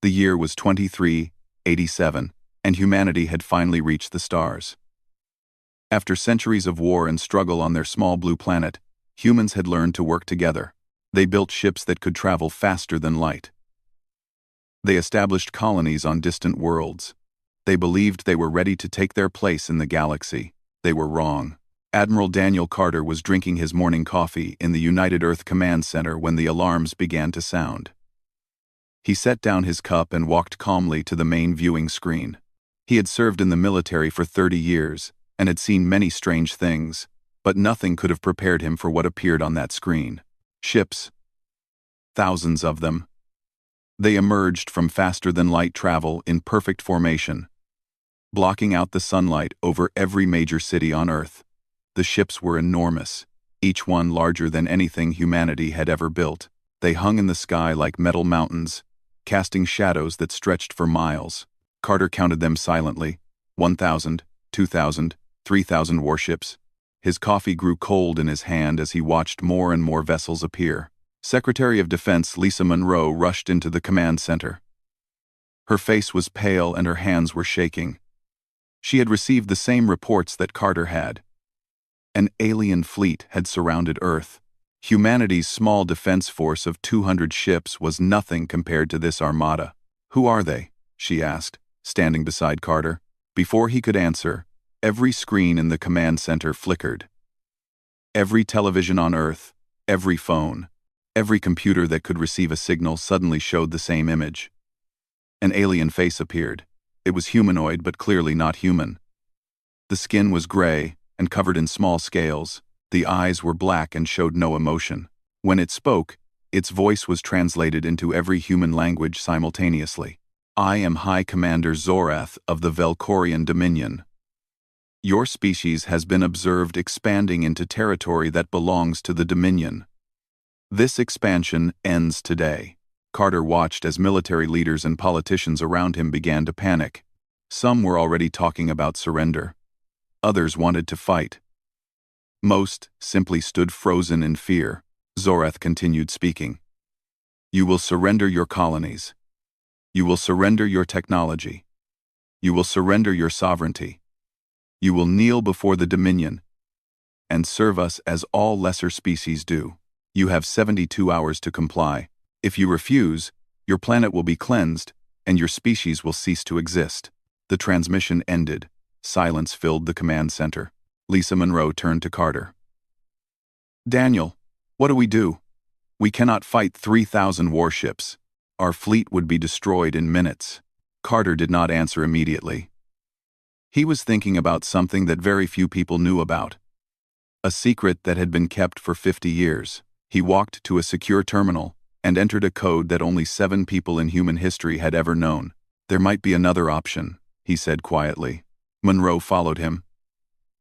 The year was 2387, and humanity had finally reached the stars. After centuries of war and struggle on their small blue planet, humans had learned to work together. They built ships that could travel faster than light. They established colonies on distant worlds. They believed they were ready to take their place in the galaxy. They were wrong. Admiral Daniel Carter was drinking his morning coffee in the United Earth Command Center when the alarms began to sound. He set down his cup and walked calmly to the main viewing screen. He had served in the military for 30 years and had seen many strange things, but nothing could have prepared him for what appeared on that screen. Ships. Thousands of them. They emerged from faster-than-light travel in perfect formation, blocking out the sunlight over every major city on Earth. The ships were enormous, each one larger than anything humanity had ever built. They hung in the sky like metal mountains, casting shadows that stretched for miles. Carter counted them silently. 1,000, 2,000, 3,000 warships. His coffee grew cold in his hand as he watched more and more vessels appear. Secretary of Defense Lisa Monroe rushed into the command center. Her face was pale and her hands were shaking. She had received the same reports that Carter had. An alien fleet had surrounded Earth. Humanity's small defense force of 200 ships was nothing compared to this armada. "Who are they?" she asked, standing beside Carter. Before he could answer, every screen in the command center flickered. Every television on Earth, every phone, every computer that could receive a signal suddenly showed the same image. An alien face appeared. It was humanoid but clearly not human. The skin was gray and covered in small scales. The eyes were black and showed no emotion. When it spoke, its voice was translated into every human language simultaneously. "I am High Commander Zorath of the Velkorian Dominion. Your species has been observed expanding into territory that belongs to the Dominion. This expansion ends today." Carter watched as military leaders and politicians around him began to panic. Some were already talking about surrender. Others wanted to fight. Most simply stood frozen in fear. Zorath continued speaking. "You will surrender your colonies. You will surrender your technology. You will surrender your sovereignty. You will kneel before the Dominion and serve us as all lesser species do. You have 72 hours to comply. If you refuse, your planet will be cleansed and your species will cease to exist." The transmission ended. Silence filled the command center. Lisa Monroe turned to Carter. "Daniel, what do we do? We cannot fight 3,000 warships. Our fleet would be destroyed in minutes." Carter did not answer immediately. He was thinking about something that very few people knew about. A secret that had been kept for 50 years. He walked to a secure terminal and entered a code that only 7 people in human history had ever known. "There might be another option," he said quietly. Monroe followed him.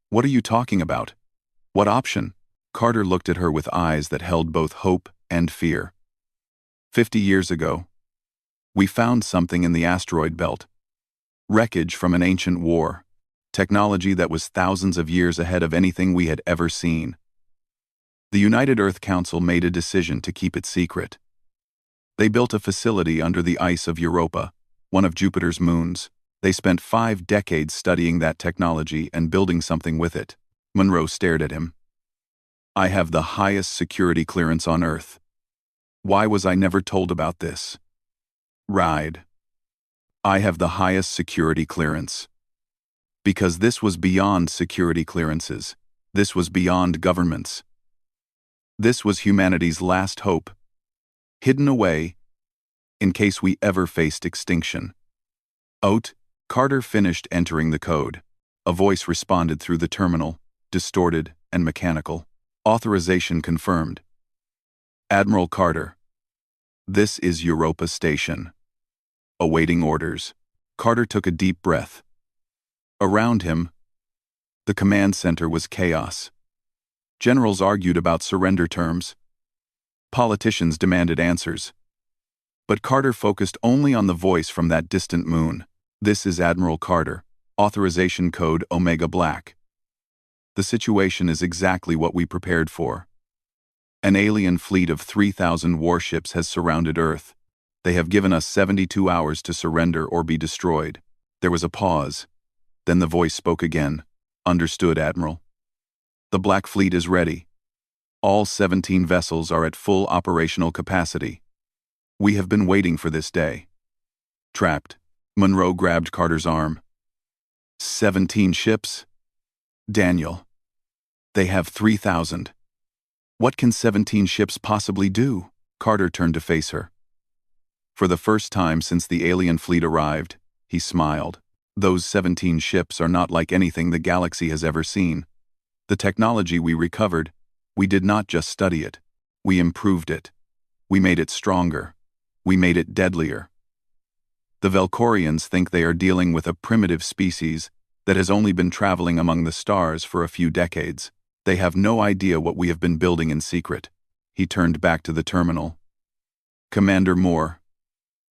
"What are you talking about? What option?" Carter looked at her with eyes that held both hope and fear. 50 years ago, we found something in the asteroid belt. Wreckage from an ancient war. Technology that was thousands of years ahead of anything we had ever seen. The United Earth Council made a decision to keep it secret. They built a facility under the ice of Europa, one of Jupiter's moons. They spent 5 decades studying that technology and building something with it. Monroe stared at him. "I have the highest security clearance on Earth. Why was I never told about this?" "Ride. I have the highest security clearance. Because this was beyond security clearances. This was beyond governments. This was humanity's last hope. Hidden away, in case we ever faced extinction." "Oat." Carter finished entering the code. A voice responded through the terminal, distorted and mechanical. "Authorization confirmed. Admiral Carter. This is Europa Station. Awaiting orders." Carter took a deep breath. Around him, the command center was chaos. Generals argued about surrender terms. Politicians demanded answers. But Carter focused only on the voice from that distant moon. "This is Admiral Carter. Authorization code Omega Black. The situation is exactly what we prepared for. An alien fleet of 3,000 warships has surrounded Earth. They have given us 72 hours to surrender or be destroyed. There was a pause. Then the voice spoke again. Understood, Admiral. The Black Fleet is ready. All 17 vessels are at full operational capacity. We have been waiting for this day. Trapped, Monroe grabbed Carter's arm. 17 ships? Daniel. They have 3,000. What can 17 ships possibly do? Carter turned to face her. For the first time since the alien fleet arrived, he smiled. Those 17 ships are not like anything the galaxy has ever seen. The technology we recovered, we did not just study it. We improved it. We made it stronger. We made it deadlier. The Velcorians think they are dealing with a primitive species that has only been traveling among the stars for a few decades. They have no idea what we have been building in secret. He turned back to the terminal. Commander Moore.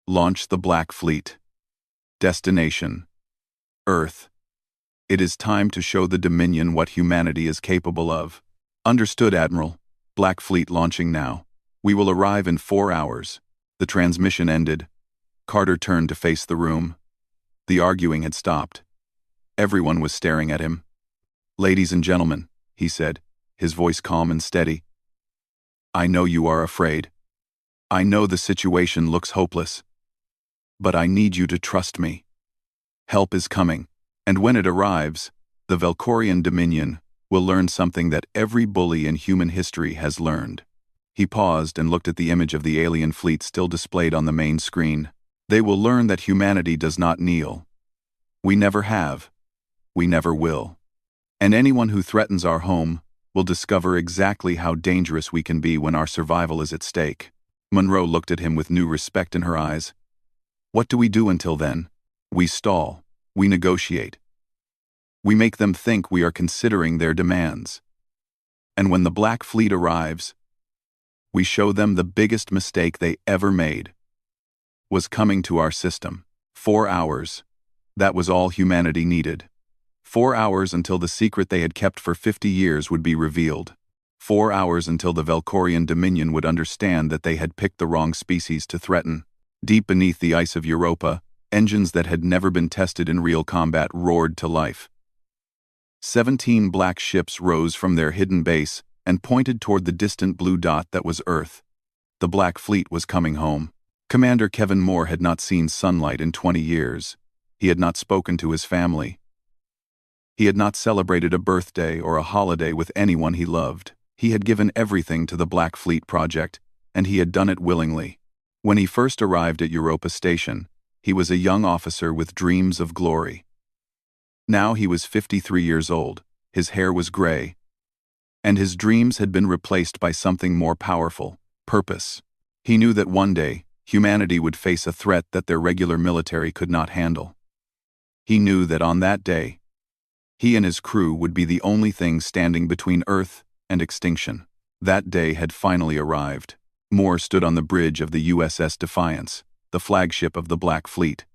Launch the Black Fleet. Destination: Earth. It is time to show the Dominion what humanity is capable of. Understood, Admiral. Black Fleet launching now. We will arrive in 4 hours. The transmission ended. Carter turned to face the room. The arguing had stopped. Everyone was staring at him. Ladies and gentlemen, he said, his voice calm and steady. I know you are afraid. I know the situation looks hopeless. But I need you to trust me. Help is coming, and when it arrives, the Velcorian Dominion will learn something that every bully in human history has learned. He paused and looked at the image of the alien fleet still displayed on the main screen. They will learn that humanity does not kneel. We never have. We never will. And anyone who threatens our home will discover exactly how dangerous we can be when our survival is at stake. Monroe looked at him with new respect in her eyes. What do we do until then? We stall. We negotiate. We make them think we are considering their demands. And when the Black Fleet arrives, we show them the biggest mistake they ever made was coming to our system. 4 hours. That was all humanity needed. 4 hours until the secret they had kept for 50 years would be revealed. 4 hours until the Velcorian Dominion would understand that they had picked the wrong species to threaten. Deep beneath the ice of Europa, engines that had never been tested in real combat roared to life. 17 black ships rose from their hidden base and pointed toward the distant blue dot that was Earth. The Black Fleet was coming home. Commander Kevin Moore had not seen sunlight in 20 years. He had not spoken to his family. He had not celebrated a birthday or a holiday with anyone he loved. He had given everything to the Black Fleet project, and he had done it willingly. When he first arrived at Europa Station, he was a young officer with dreams of glory. Now he was 53 years old, his hair was gray, and his dreams had been replaced by something more powerful: purpose. He knew that one day, humanity would face a threat that their regular military could not handle. He knew that on that day, he and his crew would be the only thing standing between Earth and extinction. That day had finally arrived. Moore stood on the bridge of the USS Defiance, the flagship of the Black Fleet.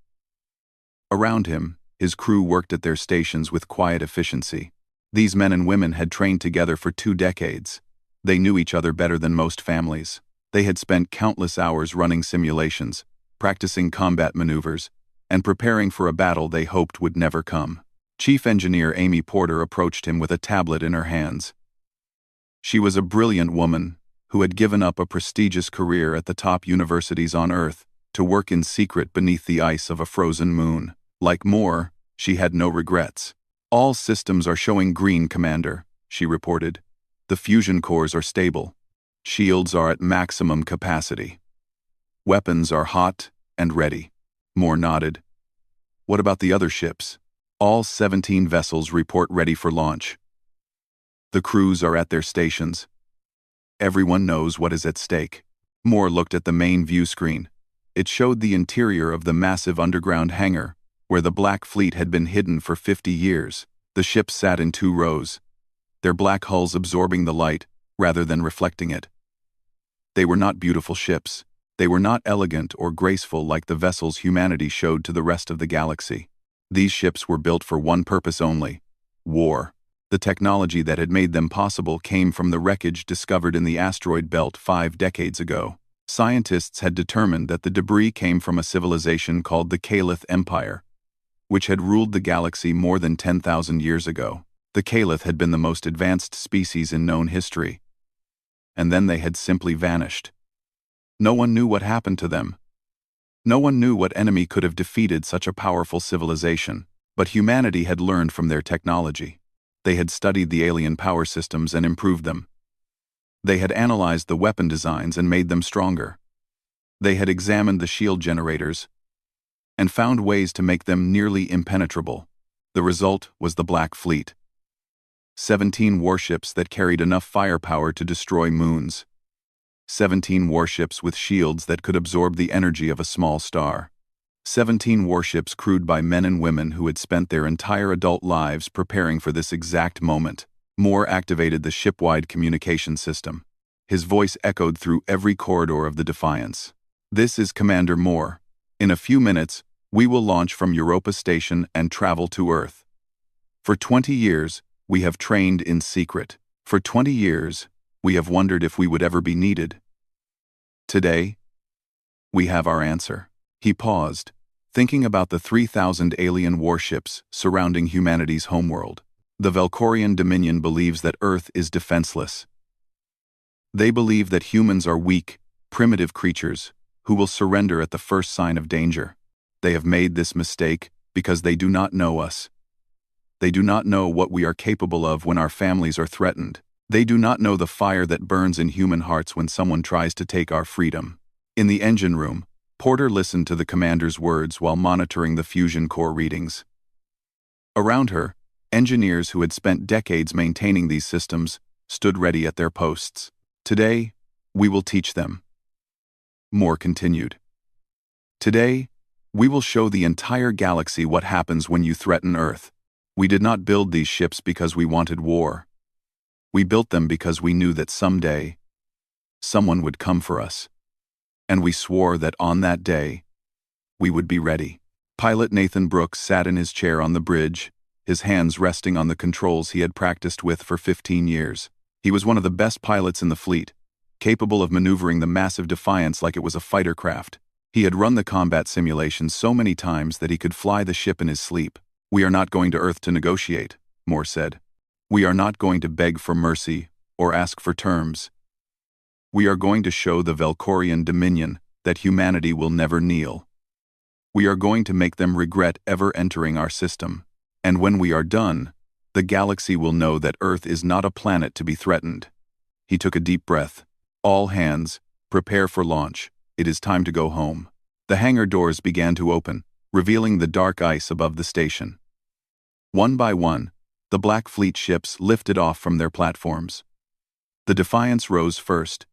Around him, his crew worked at their stations with quiet efficiency. These men and women had trained together for 2 decades. They knew each other better than most families. They had spent countless hours running simulations, practicing combat maneuvers, and preparing for a battle they hoped would never come. Chief Engineer Amy Porter approached him with a tablet in her hands. She was a brilliant woman who had given up a prestigious career at the top universities on Earth to work in secret beneath the ice of a frozen moon. Like Moore, she had no regrets. All systems are showing green, Commander, she reported. The fusion cores are stable. Shields are at maximum capacity. Weapons are hot and ready. Moore nodded. What about the other ships? All 17 vessels report ready for launch. The crews are at their stations. Everyone knows what is at stake. Moore looked at the main view screen. It showed the interior of the massive underground hangar, where the Black Fleet had been hidden for 50 years. The ships sat in 2 rows, their black hulls absorbing the light rather than reflecting it. They were not beautiful ships. They were not elegant or graceful like the vessels humanity showed to the rest of the galaxy. These ships were built for one purpose only: war. The technology that had made them possible came from the wreckage discovered in the asteroid belt 5 decades ago. Scientists had determined that the debris came from a civilization called the Caliph Empire, which had ruled the galaxy more than 10,000 years ago. The Caliph had been the most advanced species in known history, and then they had simply vanished. No one knew what happened to them. No one knew what enemy could have defeated such a powerful civilization, but humanity had learned from their technology. They had studied the alien power systems and improved them. They had analyzed the weapon designs and made them stronger. They had examined the shield generators and found ways to make them nearly impenetrable. The result was the Black Fleet. 17 warships that carried enough firepower to destroy moons. 17 warships with shields that could absorb the energy of a small star. 17 warships crewed by men and women who had spent their entire adult lives preparing for this exact moment. Moore activated the ship-wide communication system. His voice echoed through every corridor of the Defiance. "This is Commander Moore. In a few minutes, we will launch from Europa Station and travel to Earth. For 20 years, we have trained in secret. For 20 years, we have wondered if we would ever be needed. Today, we have our answer." He paused, thinking about the 3,000 alien warships surrounding humanity's homeworld. The Valkorian Dominion believes that Earth is defenseless. They believe that humans are weak, primitive creatures who will surrender at the first sign of danger. They have made this mistake because they do not know us. They do not know what we are capable of when our families are threatened. They do not know the fire that burns in human hearts when someone tries to take our freedom. In the engine room, Porter listened to the commander's words while monitoring the fusion core readings. Around her, engineers who had spent decades maintaining these systems stood ready at their posts. "Today, we will teach them," Moore continued. "Today, we will show the entire galaxy what happens when you threaten Earth. We did not build these ships because we wanted war. We built them because we knew that someday, someone would come for us. And we swore that on that day, we would be ready." Pilot Nathan Brooks sat in his chair on the bridge, his hands resting on the controls he had practiced with for 15 years. He was one of the best pilots in the fleet, capable of maneuvering the massive Defiance like it was a fighter craft. He had run the combat simulations so many times that he could fly the ship in his sleep. "We are not going to Earth to negotiate," Moore said. "We are not going to beg for mercy or ask for terms. We are going to show the Valkorian Dominion that humanity will never kneel. We are going to make them regret ever entering our system. And when we are done, the galaxy will know that Earth is not a planet to be threatened." He took a deep breath. "All hands, prepare for launch. It is time to go home." The hangar doors began to open, revealing the dark ice above the station. One by one, the Black Fleet ships lifted off from their platforms. The Defiance rose first,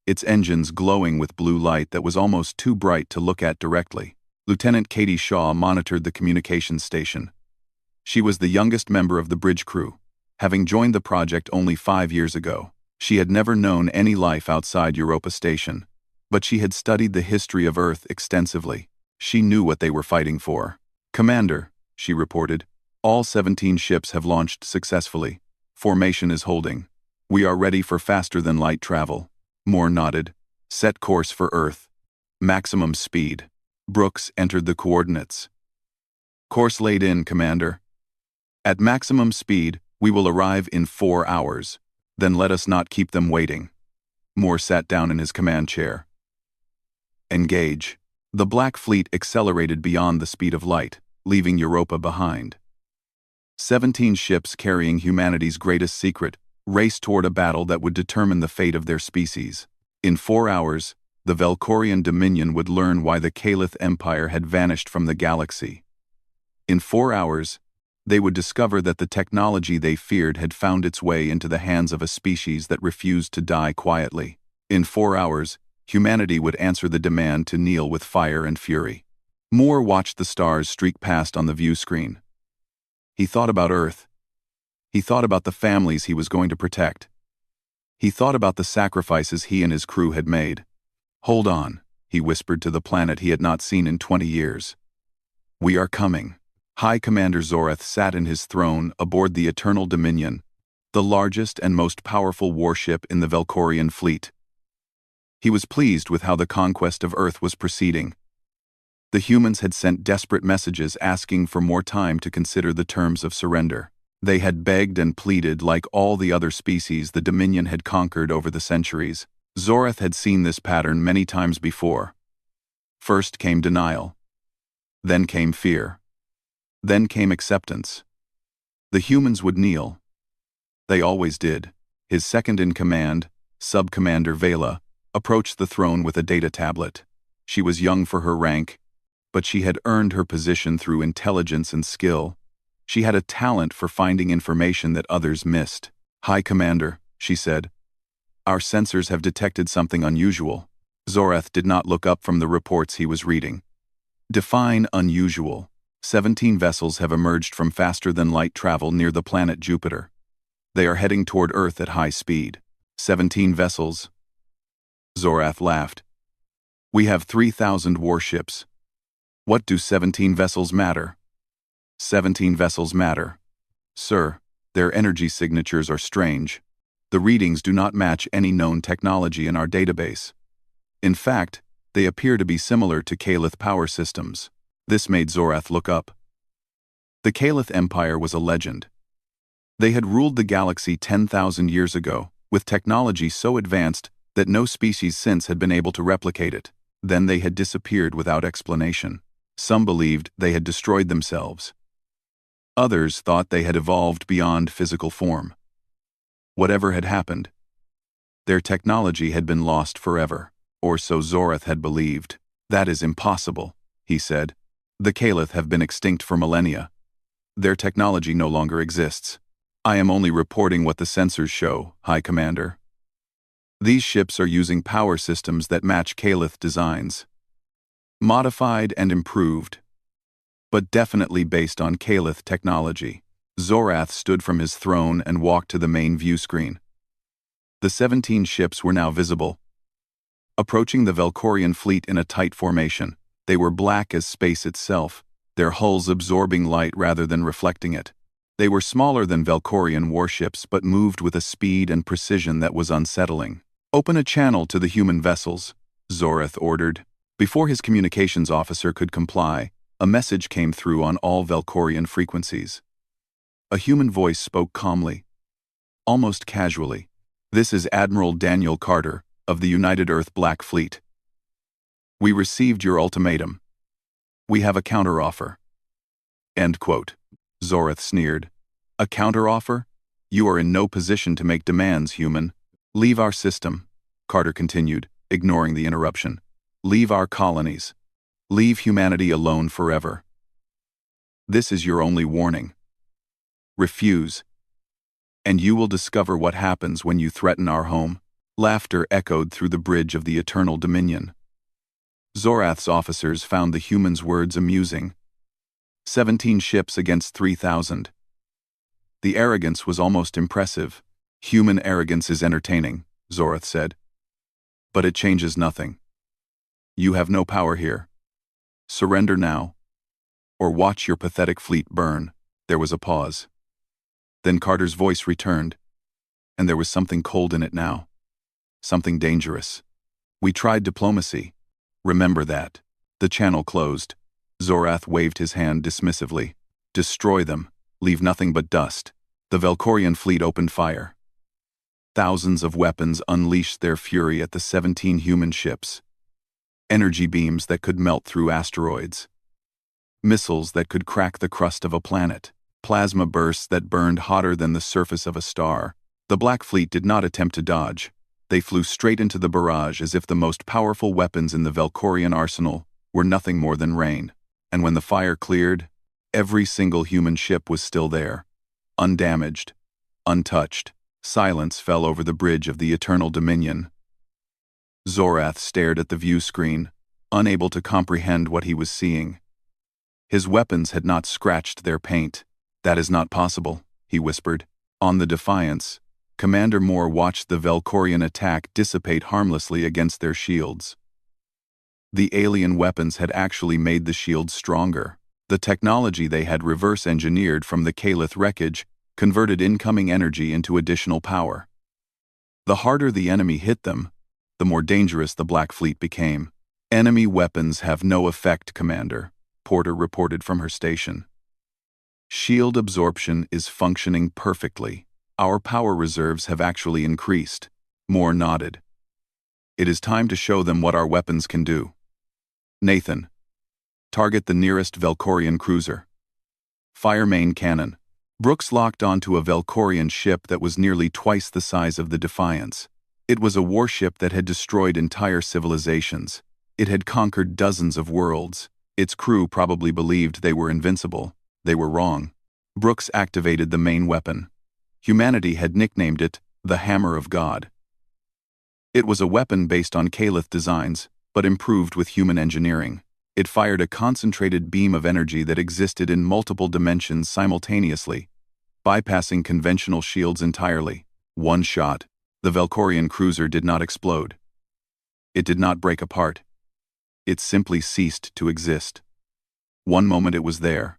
its engines glowing with blue light that was almost too bright to look at directly. Lieutenant Katie Shaw monitored the communications station. She was the youngest member of the bridge crew, having joined the project only 5 years ago. She had never known any life outside Europa Station, but she had studied the history of Earth extensively. She knew what they were fighting for. "Commander," she reported, "all 17 ships have launched successfully. Formation is holding. We are ready for faster-than-light travel." Moore nodded. "Set course for Earth. Maximum speed." Brooks entered the coordinates. "Course laid in, Commander. At maximum speed, we will arrive in 4 hours. Then let us not keep them waiting." Moore sat down in his command chair. "Engage." The Black Fleet accelerated beyond the speed of light, leaving Europa behind. 17 ships carrying humanity's greatest secret raced toward a battle that would determine the fate of their species. In 4 hours, the Valkorian Dominion would learn why the Caliph Empire had vanished from the galaxy. In 4 hours, they would discover that the technology they feared had found its way into the hands of a species that refused to die quietly. In 4 hours, humanity would answer the demand to kneel with fire and fury. Moore watched the stars streak past on the view screen. He thought about Earth. He thought about the families he was going to protect. He thought about the sacrifices he and his crew had made. "Hold on," he whispered to the planet he had not seen in 20 years. "We are coming." High Commander Zorath sat in his throne aboard the Eternal Dominion, the largest and most powerful warship in the Valkorian fleet. He was pleased with how the conquest of Earth was proceeding. The humans had sent desperate messages asking for more time to consider the terms of surrender. They had begged and pleaded like all the other species the Dominion had conquered over the centuries. Zorath had seen this pattern many times before. First came denial. Then came fear. Then came acceptance. The humans would kneel. They always did. His second-in-command, Sub-Commander Vela, approached the throne with a data tablet. She was young for her rank, but she had earned her position through intelligence and skill. She had a talent for finding information that others missed. "High Commander," she said, "our sensors have detected something unusual." Zorath did not look up from the reports he was reading. Define unusual. 17 vessels have emerged from faster-than-light travel near the planet Jupiter. They are heading toward Earth at high speed. 17 vessels? Zorath laughed. We have 3,000 warships. What do 17 vessels matter? 17 vessels matter. Sir, their energy signatures are strange. The readings do not match any known technology in our database. In fact, they appear to be similar to Kalith power systems. This made Zorath look up. The Kalith Empire was a legend. They had ruled the galaxy 10,000 years ago, with technology so advanced that no species since had been able to replicate it. Then they had disappeared without explanation. Some believed they had destroyed themselves. Others thought they had evolved beyond physical form. Whatever had happened, their technology had been lost forever, or so Zorath had believed. That is impossible, he said. The Kalith have been extinct for millennia. Their technology no longer exists. I am only reporting what the sensors show, High Commander. These ships are using power systems that match Kalith designs. Modified and improved, but definitely based on Kalith technology. Zorath stood from his throne and walked to the main view screen. The 17 ships were now visible, approaching the Velkorian fleet in a tight formation. They were black as space itself, their hulls absorbing light rather than reflecting it. They were smaller than Velkorian warships but moved with a speed and precision that was unsettling. Open a channel to the human vessels, Zorath ordered. Before his communications officer could comply, a message came through on all Velkorian frequencies. A human voice spoke calmly, almost casually. This is Admiral Daniel Carter, of the United Earth Black Fleet. We received your ultimatum. We have a counteroffer. End quote. Zorath sneered. A counteroffer? You are in no position to make demands, human. Leave our system, Carter continued, ignoring the interruption. Leave our colonies. Leave humanity alone forever. This is your only warning. Refuse, and you will discover what happens when you threaten our home. Laughter echoed through the bridge of the Eternal Dominion. Zorath's officers found the humans' words amusing. 17 ships against 3,000. The arrogance was almost impressive. Human arrogance is entertaining, Zorath said. But it changes nothing. You have no power here. Surrender now, or watch your pathetic fleet burn. There was a pause. Then Carter's voice returned, and there was something cold in it now. Something dangerous. We tried diplomacy. Remember that. The channel closed. Zorath waved his hand dismissively. Destroy them. Leave nothing but dust. The Velkorian fleet opened fire. Thousands of weapons unleashed their fury at the 17 human ships. Energy beams that could melt through asteroids. Missiles that could crack the crust of a planet. Plasma bursts that burned hotter than the surface of a star. The Black Fleet did not attempt to dodge. They flew straight into the barrage as if the most powerful weapons in the Velkorian arsenal were nothing more than rain. And when the fire cleared, every single human ship was still there, undamaged, untouched. Silence fell over the bridge of the Eternal Dominion. Zorath stared at the view screen, unable to comprehend what he was seeing. His weapons had not scratched their paint. That is not possible, he whispered. On the Defiance, Commander Moore watched the Velkorian attack dissipate harmlessly against their shields. The alien weapons had actually made the shields stronger. The technology they had reverse-engineered from the Kalith wreckage converted incoming energy into additional power. The harder the enemy hit them, the more dangerous the Black Fleet became. "Enemy weapons have no effect, Commander," Porter reported from her station. "Shield absorption is functioning perfectly. Our power reserves have actually increased." Moore nodded. "It is time to show them what our weapons can do. Nathan, target the nearest Velkorian cruiser. Fire main cannon." Brooks locked onto a Velkorian ship that was nearly twice the size of the Defiance. It was a warship that had destroyed entire civilizations. It had conquered dozens of worlds. Its crew probably believed they were invincible. They were wrong. Brooks activated the main weapon. Humanity had nicknamed it the Hammer of God. It was a weapon based on Calith designs, but improved with human engineering. It fired a concentrated beam of energy that existed in multiple dimensions simultaneously, bypassing conventional shields entirely. One shot. The Velkorian cruiser did not explode. It did not break apart. It simply ceased to exist. One moment it was there.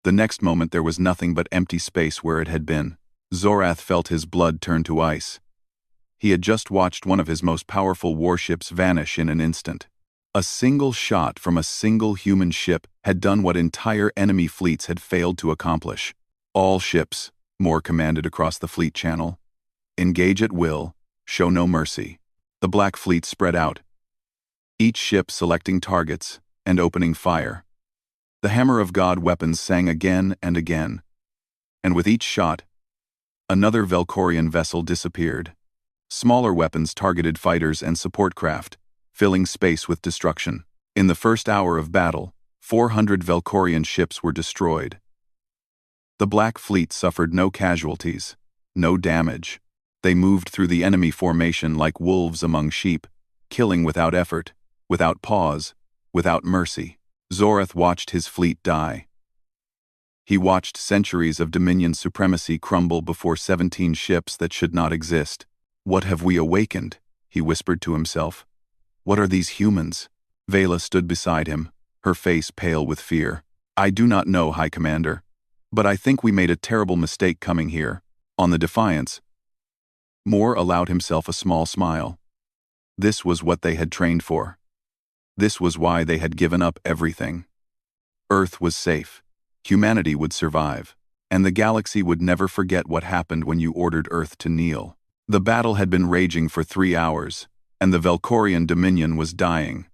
The next moment there was nothing but empty space where it had been. Zorath felt his blood turn to ice. He had just watched one of his most powerful warships vanish in an instant. A single shot from a single human ship had done what entire enemy fleets had failed to accomplish. "All ships," Moore commanded across the fleet channel. "Engage at will, show no mercy." The Black Fleet spread out, each ship selecting targets and opening fire. The Hammer of God weapons sang again and again, and with each shot, another Velkorian vessel disappeared. Smaller weapons targeted fighters and support craft, filling space with destruction. In the first hour of battle, 400 Velkorian ships were destroyed. The Black Fleet suffered no casualties, no damage. They moved through the enemy formation like wolves among sheep, killing without effort, without pause, without mercy. Zorath watched his fleet die. He watched centuries of Dominion supremacy crumble before 17 ships that should not exist. "What have we awakened?" he whispered to himself. "What are these humans?" Vela stood beside him, her face pale with fear. "I do not know, High Commander, but I think we made a terrible mistake coming here." On the Defiance, Moore allowed himself a small smile. This was what they had trained for. This was why they had given up everything. Earth was safe. Humanity would survive. And the galaxy would never forget what happened when you ordered Earth to kneel. The battle had been raging for 3 hours, and the Velkorian Dominion was dying.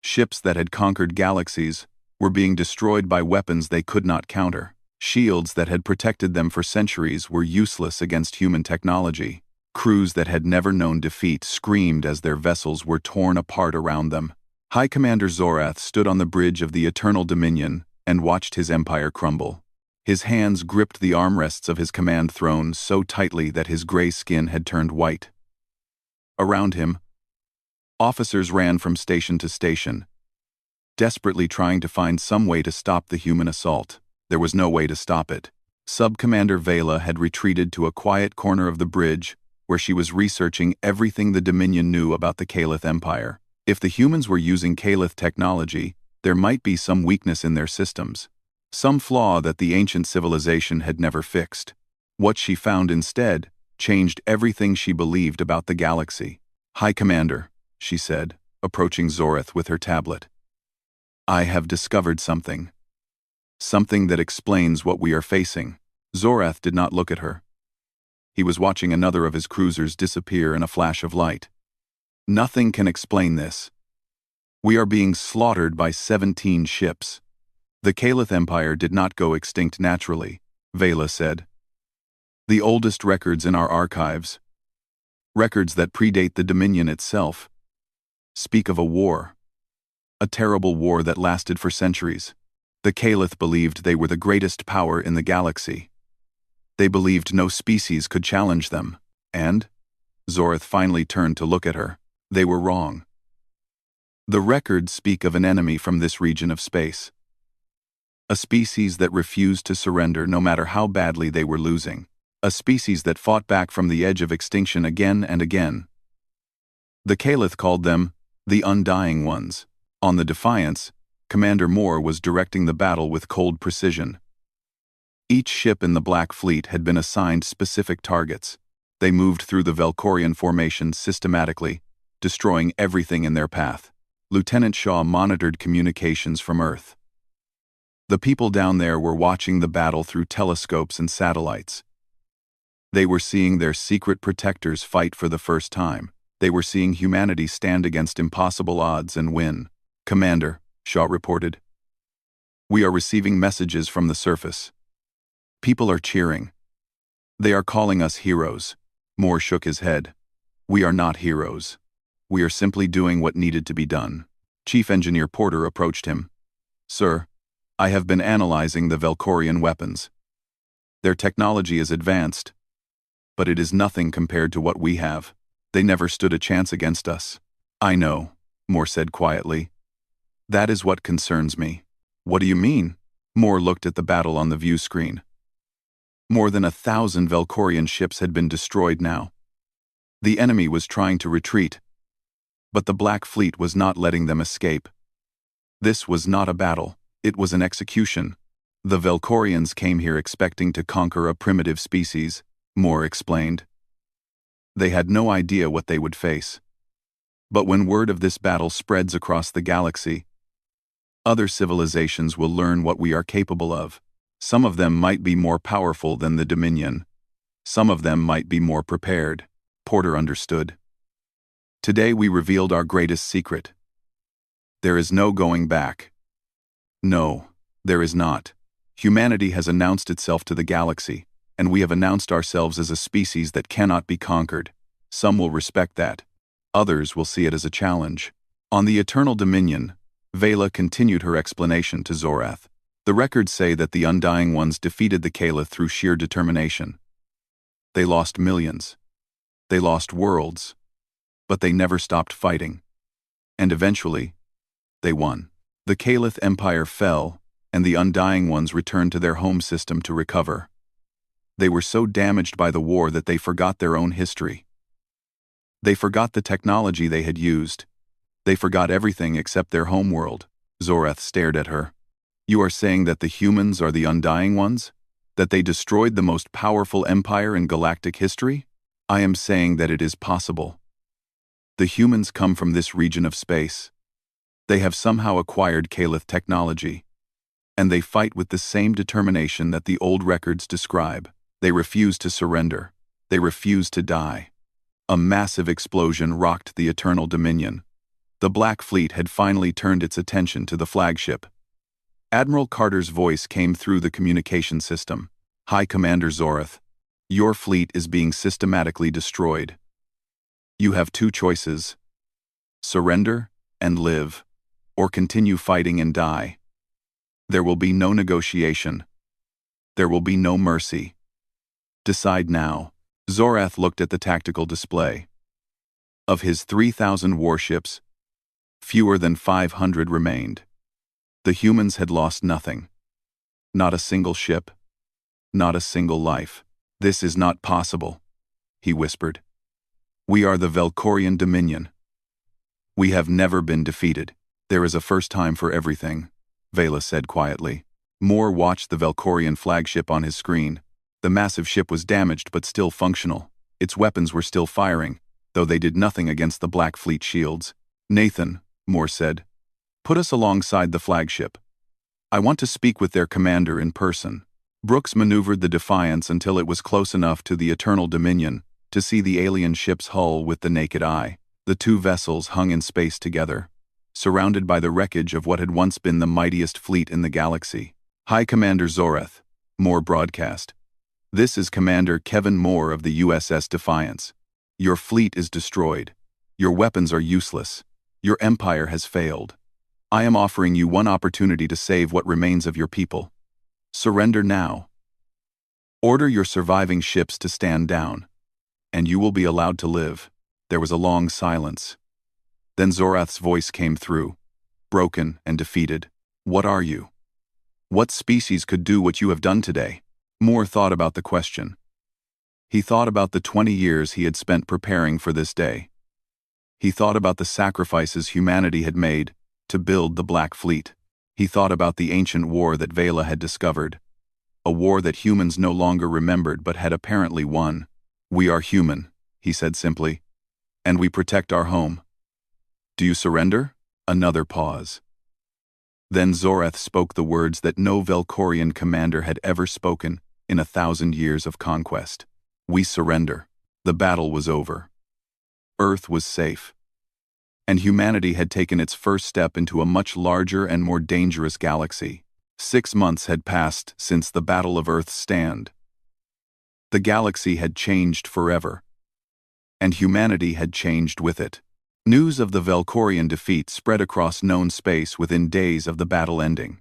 Ships that had conquered galaxies were being destroyed by weapons they could not counter. Shields that had protected them for centuries were useless against human technology. Crews that had never known defeat screamed as their vessels were torn apart around them. High Commander Zorath stood on the bridge of the Eternal Dominion and watched his empire crumble. His hands gripped the armrests of his command throne so tightly that his gray skin had turned white. Around him, officers ran from station to station, desperately trying to find some way to stop the human assault. There was no way to stop it. Sub-Commander Vela had retreated to a quiet corner of the bridge where she was researching everything the Dominion knew about the Calith Empire. If the humans were using Calith technology, there might be some weakness in their systems, some flaw that the ancient civilization had never fixed. What she found instead changed everything she believed about the galaxy. "High Commander," she said, approaching Zorath with her tablet. "I have discovered something. Something that explains what we are facing." Zorath did not look at her. He was watching another of his cruisers disappear in a flash of light. "Nothing can explain this. We are being slaughtered by 17 ships. The Calith Empire did not go extinct naturally," Vela said. "The oldest records in our archives, records that predate the Dominion itself, speak of a war. A terrible war that lasted for centuries. The Calith believed they were the greatest power in the galaxy. They believed no species could challenge them. And," Zorath finally turned to look at her, "they were wrong. The records speak of an enemy from this region of space. A species that refused to surrender no matter how badly they were losing. A species that fought back from the edge of extinction again and again. The Calith called them the Undying Ones." On the Defiance, Commander Moore was directing the battle with cold precision. Each ship in the Black Fleet had been assigned specific targets. They moved through the Velkorian formation systematically, destroying everything in their path. Lieutenant Shaw monitored communications from Earth. The people down there were watching the battle through telescopes and satellites. They were seeing their secret protectors fight for the first time. They were seeing humanity stand against impossible odds and win. "Commander," Shaw reported, "we are receiving messages from the surface. People are cheering. They are calling us heroes." Moore shook his head. "We are not heroes. We are simply doing what needed to be done." Chief Engineer Porter approached him. "Sir, I have been analyzing the Velkorian weapons. Their technology is advanced, but it is nothing compared to what we have. They never stood a chance against us." "I know," Moore said quietly. "That is what concerns me." "What do you mean?" Moore looked at the battle on the view screen. More than 1,000 Velkorian ships had been destroyed now. The enemy was trying to retreat, but the Black Fleet was not letting them escape. This was not a battle, it was an execution. "The Velkorians came here expecting to conquer a primitive species," Moore explained. "They had no idea what they would face. But when word of this battle spreads across the galaxy, other civilizations will learn what we are capable of. Some of them might be more powerful than the Dominion. Some of them might be more prepared." Porter understood. "Today we revealed our greatest secret. There is no going back." "No, there is not. Humanity has announced itself to the galaxy, and we have announced ourselves as a species that cannot be conquered. Some will respect that. Others will see it as a challenge." On the Eternal Dominion, Vela continued her explanation to Zorath. "The records say that the Undying Ones defeated the Caliph through sheer determination. They lost millions. They lost worlds. But they never stopped fighting. And eventually, they won. The Caliph Empire fell, and the Undying Ones returned to their home system to recover. They were so damaged by the war that they forgot their own history. They forgot the technology they had used. They forgot everything except their homeworld." Zorath stared at her. "You are saying that the humans are the Undying Ones? That they destroyed the most powerful empire in galactic history?" "I am saying that it is possible. The humans come from this region of space. They have somehow acquired Caliph technology. And they fight with the same determination that the old records describe. They refuse to surrender. They refuse to die." A massive explosion rocked the Eternal Dominion. The Black Fleet had finally turned its attention to the flagship. Admiral Carter's voice came through the communication system. "High Commander Zorath, your fleet is being systematically destroyed. You have two choices: surrender and live, or continue fighting and die. There will be no negotiation. There will be no mercy. Decide now." Zorath looked at the tactical display. Of his 3,000 warships, fewer than 500 remained. The humans had lost nothing. Not a single ship. Not a single life. "This is not possible," he whispered. "We are the Velkorian Dominion. We have never been defeated." "There is a first time for everything," Vela said quietly. Moore watched the Velkorian flagship on his screen. The massive ship was damaged but still functional. Its weapons were still firing, though they did nothing against the Black Fleet shields. "Nathan," Moore said, "put us alongside the flagship. I want to speak with their commander in person." Brooks maneuvered the Defiance until it was close enough to the Eternal Dominion to see the alien ship's hull with the naked eye. The two vessels hung in space together, surrounded by the wreckage of what had once been the mightiest fleet in the galaxy. "High Commander Zorath," Moore broadcast. "This is Commander Kevin Moore of the USS Defiance. Your fleet is destroyed. Your weapons are useless. Your empire has failed. I am offering you one opportunity to save what remains of your people. Surrender now. Order your surviving ships to stand down, and you will be allowed to live." There was a long silence. Then Zorath's voice came through, broken and defeated. "What are you? What species could do what you have done today?" Moore thought about the question. He thought about the 20 years he had spent preparing for this day. He thought about the sacrifices humanity had made to build the Black Fleet. He thought about the ancient war that Vela had discovered, a war that humans no longer remembered but had apparently won. "We are human," he said simply, "and we protect our home. Do you surrender?" Another pause. Then Zorath spoke the words that no Velkorian commander had ever spoken in 1,000 years of conquest. "We surrender." The battle was over. Earth was safe. And humanity had taken its first step into a much larger and more dangerous galaxy. 6 months had passed since the Battle of Earth's stand. The galaxy had changed forever. And humanity had changed with it. News of the Velkorian defeat spread across known space within days of the battle ending.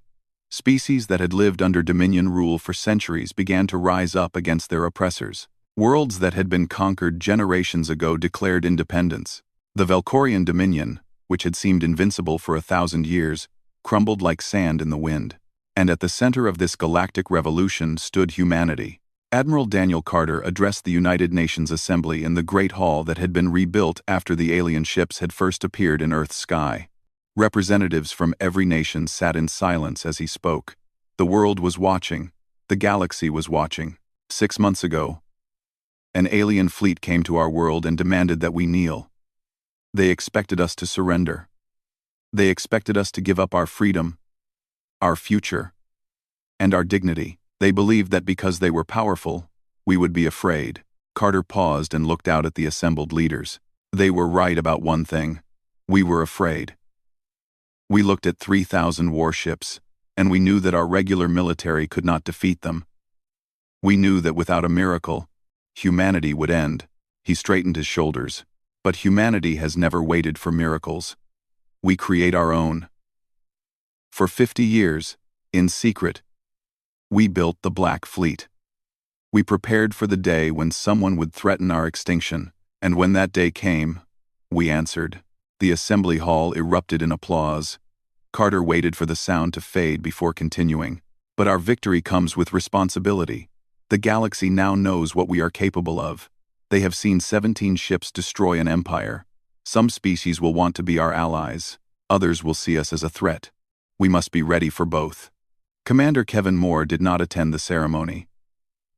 Species that had lived under Dominion rule for centuries began to rise up against their oppressors. Worlds that had been conquered generations ago declared independence. The Velkorian Dominion, which had seemed invincible for 1,000 years, crumbled like sand in the wind. And at the center of this galactic revolution stood humanity. Admiral Daniel Carter addressed the United Nations Assembly in the Great Hall that had been rebuilt after the alien ships had first appeared in Earth's sky. Representatives from every nation sat in silence as he spoke. The world was watching. The galaxy was watching. 6 months ago, an alien fleet came to our world and demanded that we kneel. They expected us to surrender. They expected us to give up our freedom, our future, and our dignity. They believed that because they were powerful, we would be afraid. Carter paused and looked out at the assembled leaders. They were right about one thing. We were afraid. We looked at 3,000 warships, and we knew that our regular military could not defeat them. We knew that without a miracle, humanity would end. He straightened his shoulders. But humanity has never waited for miracles. We create our own. For 50 years, in secret, we built the Black Fleet. We prepared for the day when someone would threaten our extinction, and when that day came, we answered. The assembly hall erupted in applause. Carter waited for the sound to fade before continuing. But our victory comes with responsibility. The galaxy now knows what we are capable of. They have seen 17 ships destroy an empire. Some species will want to be our allies. Others will see us as a threat. We must be ready for both. Commander Kevin Moore did not attend the ceremony.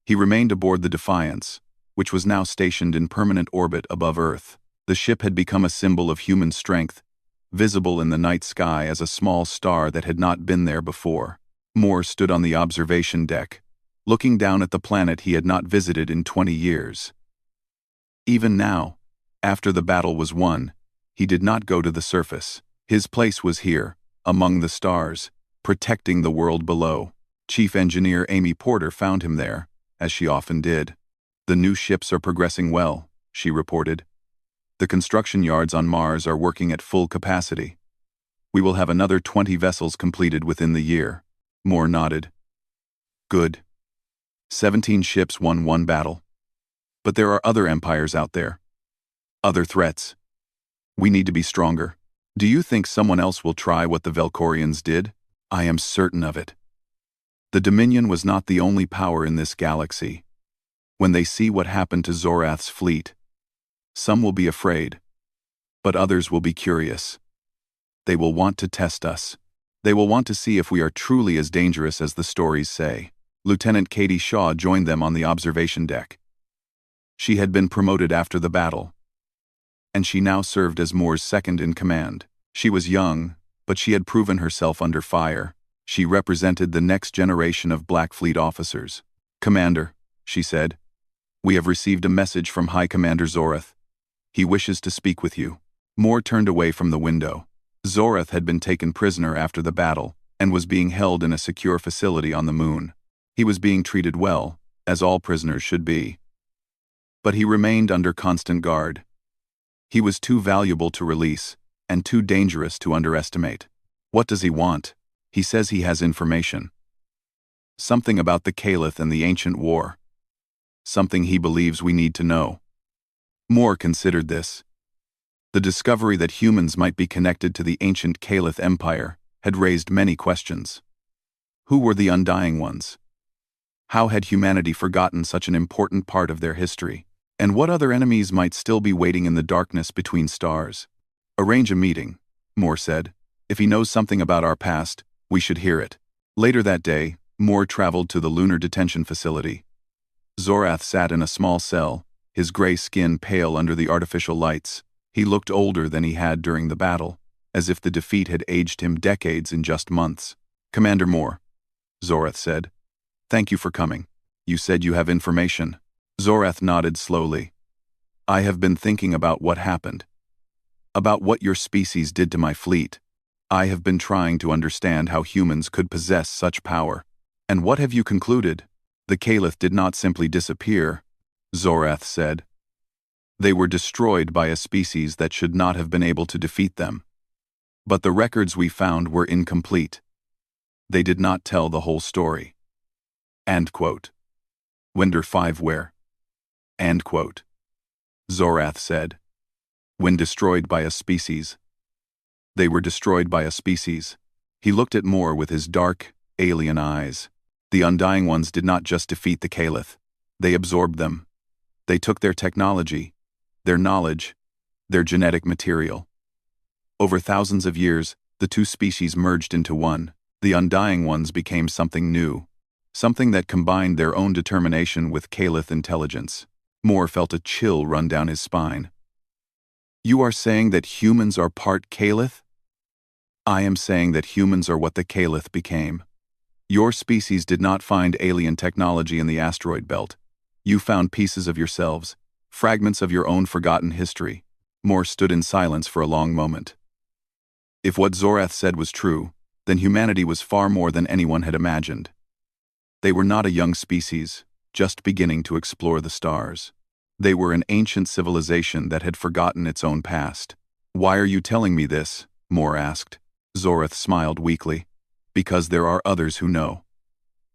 He remained aboard the Defiance, which was now stationed in permanent orbit above Earth. The ship had become a symbol of human strength, visible in the night sky as a small star that had not been there before. Moore stood on the observation deck, looking down at the planet he had not visited in 20 years. Even now, after the battle was won, he did not go to the surface. His place was here, among the stars, protecting the world below. Chief Engineer Amy Porter found him there, as she often did. "The new ships are progressing well," she reported. "The construction yards on Mars are working at full capacity. We will have another 20 vessels completed within the year." Moore nodded. "Good. 17 ships won one battle. But there are other empires out there. Other threats. We need to be stronger. Do you think someone else will try what the Velkorians did? I am certain of it. The Dominion was not the only power in this galaxy. When they see what happened to Zorath's fleet, some will be afraid, but others will be curious. They will want to test us. They will want to see if we are truly as dangerous as the stories say." Lieutenant Katie Shaw joined them on the observation deck. She had been promoted after the battle, and she now served as Moore's second in command. She was young, but she had proven herself under fire. She represented the next generation of Black Fleet officers. "Commander," she said, "we have received a message from High Commander Zorath. He wishes to speak with you." Moore turned away from the window. Zorath had been taken prisoner after the battle and was being held in a secure facility on the moon. He was being treated well, as all prisoners should be. But he remained under constant guard. He was too valuable to release, and too dangerous to underestimate. What does he want? He says he has information. Something about the Caliph and the ancient war. Something he believes we need to know. Moore considered this. The discovery that humans might be connected to the ancient Caliph Empire had raised many questions. Who were the undying ones? How had humanity forgotten such an important part of their history? And what other enemies might still be waiting in the darkness between stars? "Arrange a meeting," Moore said. "If he knows something about our past, we should hear it." Later that day, Moore traveled to the lunar detention facility. Zorath sat in a small cell, his gray skin pale under the artificial lights. He looked older than he had during the battle, as if the defeat had aged him decades in just months. "Commander Moore," Zorath said. "Thank you for coming. You said you have information." Zorath nodded slowly. "I have been thinking about what happened. About what your species did to my fleet. I have been trying to understand how humans could possess such power. And what have you concluded?" "The Caliph did not simply disappear," Zorath said. "They were destroyed by a species that should not have been able to defeat them. But the records we found were incomplete. They did not tell the whole story." End quote. "Wonder 5 where?" End quote. Zorath said. "When destroyed by a species." They were destroyed by a species. He looked at Moore with his dark, alien eyes. The Undying Ones did not just defeat the Caliph. They absorbed them. They took their technology, their knowledge, their genetic material. Over thousands of years, the two species merged into one. The Undying Ones became something new, something that combined their own determination with Caliph intelligence. Moore felt a chill run down his spine. "You are saying that humans are part Caliph?" "I am saying that humans are what the Caliph became. Your species did not find alien technology in the asteroid belt. You found pieces of yourselves, fragments of your own forgotten history." Moore stood in silence for a long moment. If what Zorath said was true, then humanity was far more than anyone had imagined. They were not a young species, just beginning to explore the stars. They were an ancient civilization that had forgotten its own past. "Why are you telling me this?" Moore asked. Zorath smiled weakly. "Because there are others who know.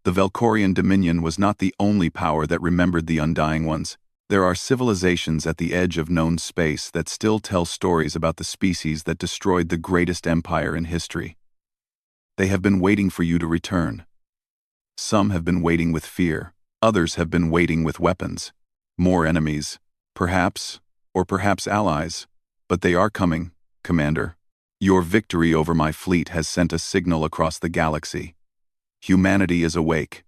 The Velkorian Dominion was not the only power that remembered the Undying Ones. There are civilizations at the edge of known space that still tell stories about the species that destroyed the greatest empire in history. They have been waiting for you to return. Some have been waiting with fear. Others have been waiting with weapons. More enemies, perhaps, or perhaps allies. But they are coming, Commander. Your victory over my fleet has sent a signal across the galaxy. Humanity is awake,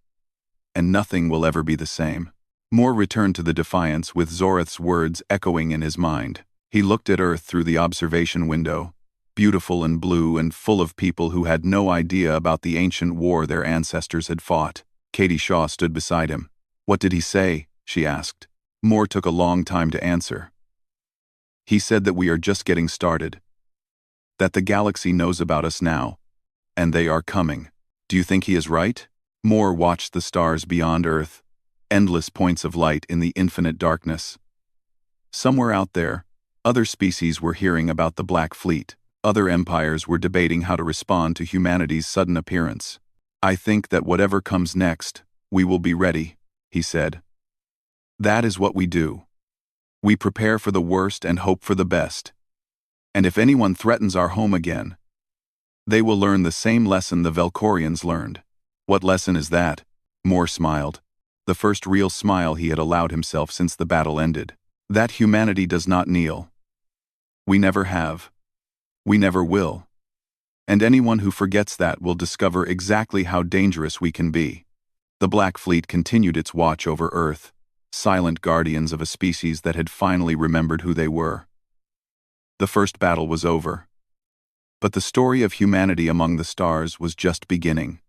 and nothing will ever be the same." Moore returned to the Defiance with Zorath's words echoing in his mind. He looked at Earth through the observation window, beautiful and blue and full of people who had no idea about the ancient war their ancestors had fought. Katie Shaw stood beside him. "What did he say?" she asked. Moore took a long time to answer. "He said that we are just getting started. That the galaxy knows about us now, and they are coming." "Do you think he is right?" Moore watched the stars beyond Earth, endless points of light in the infinite darkness. Somewhere out there, other species were hearing about the Black Fleet. Other empires were debating how to respond to humanity's sudden appearance. "I think that whatever comes next, we will be ready," he said. "That is what we do. We prepare for the worst and hope for the best. And if anyone threatens our home again, they will learn the same lesson the Velkorians learned." "What lesson is that?" Moore smiled, the first real smile he had allowed himself since the battle ended. "That humanity does not kneel. We never have. We never will. And anyone who forgets that will discover exactly how dangerous we can be." The Black Fleet continued its watch over Earth, silent guardians of a species that had finally remembered who they were. The first battle was over. But the story of humanity among the stars was just beginning.